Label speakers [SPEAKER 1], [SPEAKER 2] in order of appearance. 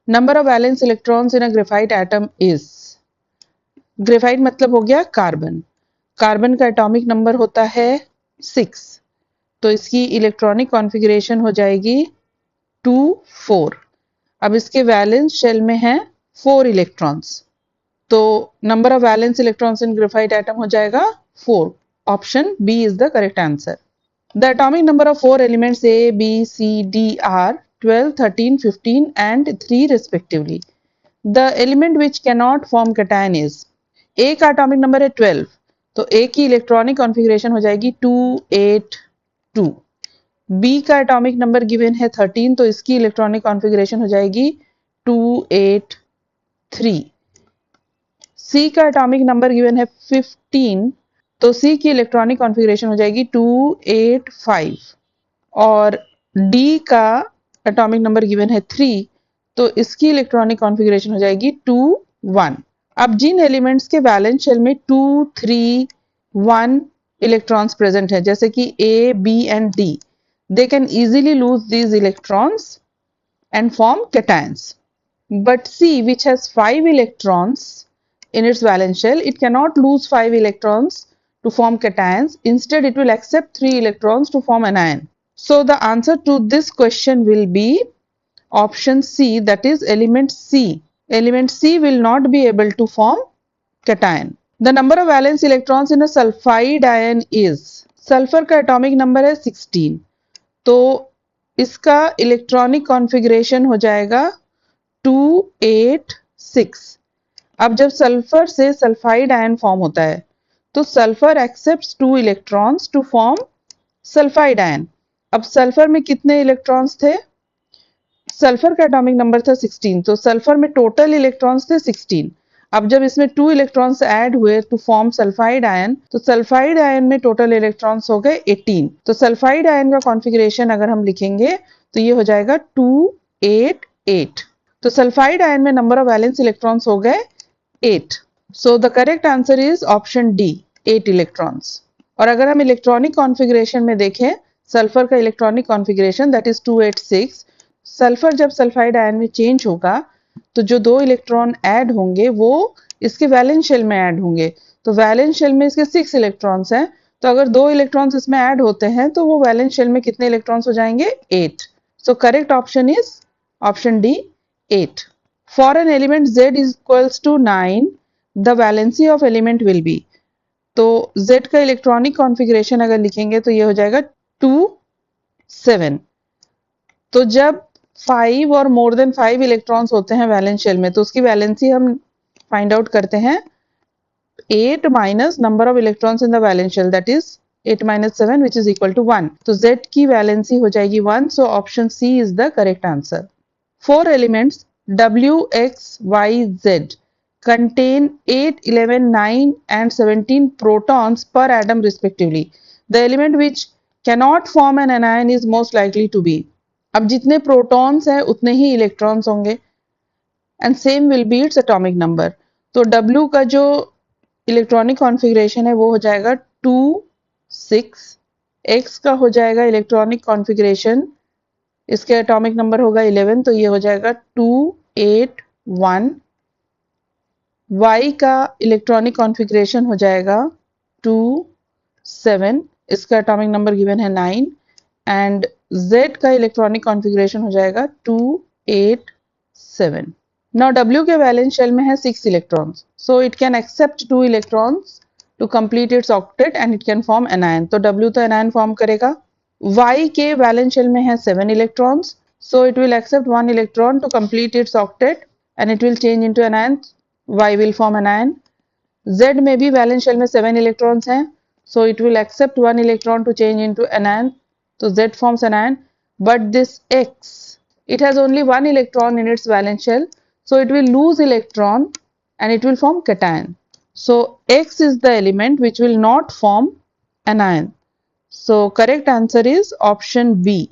[SPEAKER 1] Number of valence electrons in a graphite atom is, graphite मतलब हो गया carbon, carbon का एटॉमिक नंबर होता है 6, तो इसकी इलेक्ट्रॉनिक कॉन्फ़िगरेशन हो जाएगी 2 4। अब इसके वैलेंस शेल में है 4 इलेक्ट्रॉन्स, तो number of valence electrons in graphite atom हो जाएगा 4। Option B is the correct answer. The atomic number of 4 elements A B C D are 12 13 15 and 3 respectively. The element which cannot form cation is, A का atomic number है 12, तो A की electronic configuration हो जाएगी 2 8 2। B का atomic number given है 13, तो इसकी इलेक्ट्रॉनिक कॉन्फ़िगरेशन हो जाएगी 2 8 3। C का एटॉमिक नंबर गिवन है 15, तो C की इलेक्ट्रॉनिक कॉन्फ़िगरेशन हो जाएगी 2 8 5। और D का एटॉमिक नंबर गिवन है 3, तो इसकी इलेक्ट्रॉनिक कॉन्फ़िगरेशन हो जाएगी 2 1। अब जिन एलिमेंट्स के वैलेंस शेल में 2 3 1 इलेक्ट्रॉन्स प्रेजेंट है, जैसे कि A, B and D, they can easily lose these electrons and form cations. But C, which has 5 electrons in its valence shell, it cannot lose 5 electrons to form cations. Instead, it will accept 3 electrons to form anion. So the answer to this question will be option C, that is element C. Element C will not be able to form cation. The number of valence electrons in a sulfide ion is, sulphur का atomic number है 16, तो इसका electronic configuration हो जाएगा 2 8 6। अब जब sulphur से sulphide ion form होता है, तो sulphur accepts 2 electrons to form sulphide ion. अब सल्फर में कितने इलेक्ट्रॉन्स थे? सल्फर का एटॉमिक नंबर था 16, तो सल्फर में टोटल इलेक्ट्रॉन्स थे 16। अब जब इसमें 2 इलेक्ट्रॉन्स ऐड हुए टू फॉर्म सल्फाइड आयन, तो सल्फाइड आयन में टोटल इलेक्ट्रॉन्स हो गए 18। तो सल्फाइड आयन का कॉन्फ़िगरेशन अगर हम लिखेंगे तो ये हो जाएगा 2 8 8। तो सल्फाइड आयन में नंबर ऑफ वैलेंस इलेक्ट्रॉन्स हो गए 8। So the correct answer is option D, 8 electrons. और अगर हम इलेक्ट्रॉनिक कॉन्फ़िगरेशन में देखें, सल्फर का electronic configuration that is 2 8 6। Sulphur जब सल्फाइड आयन में चेंज होगा, तो जो 2 इलेक्ट्रॉन ऐड होंगे वो इसके वैलेंस शेल में ऐड होंगे, तो वैलेंस शेल में इसके 6 इलेक्ट्रॉन्स हैं, तो अगर 2 इलेक्ट्रॉन्स इसमें ऐड होते हैं तो वो वैलेंस शेल में कितने इलेक्ट्रॉन्स हो जाएंगे? 8। So correct option is option D, 8। For an element Z is equals to 9, the valency of element will be, तो Z का इलेक्ट्रॉनिक कॉन्फ़िगरेशन अगर लिखेंगे तो ये हो जाएगा 2 7। तो जब 5 और मोर देन 5 इलेक्ट्रॉन्स होते हैं वैलेंस शेल में, तो उसकी वैलेंसी हम फाइंड आउट करते हैं 8 minus number of electrons in the valence shell, that is 8 minus 7 which is equal to 1. तो Z की वैलेंसी हो जाएगी 1, so option C is the correct answer. 4 elements W, X, Y, Z contain 8, 11, 9 and 17 protons per atom respectively. The element which cannot form an anion is most likely to be. अब जितने protons हैं उतने ही electrons होंगे and same will be its atomic number. तो W का जो electronic configuration है वो हो जाएगा 2 6। X का हो जाएगा इलेक्ट्रॉनिक कॉन्फ़िगरेशन, इसके एटॉमिक नंबर होगा 11, तो ये हो जाएगा 2 8 1। Y का इलेक्ट्रॉनिक कॉन्फ़िगरेशन हो जाएगा 2 7, इसका एटॉमिक नंबर गिवन है 9 एंड Z का इलेक्ट्रॉनिक कॉन्फ़िगरेशन हो जाएगा 2 8 7। नाउ W के वैलेंस शेल में है 6 electrons, so it can accept 2 electrons to complete its octet and it can form anion, तो W तो एनायन फॉर्म करेगा। Y के वैलेंस शेल में है 7 electrons, so it will accept 1 electron to complete its octet and it will change into anion, Y will form anion. Z में भी valence shell में 7 electrons हैं, so it will accept 1 electron to change into anion, so Z forms anion. But this X, it has only 1 electron in its valence shell, so it will lose electron and it will form cation. So X is the element which will not form anion. So correct answer is option B.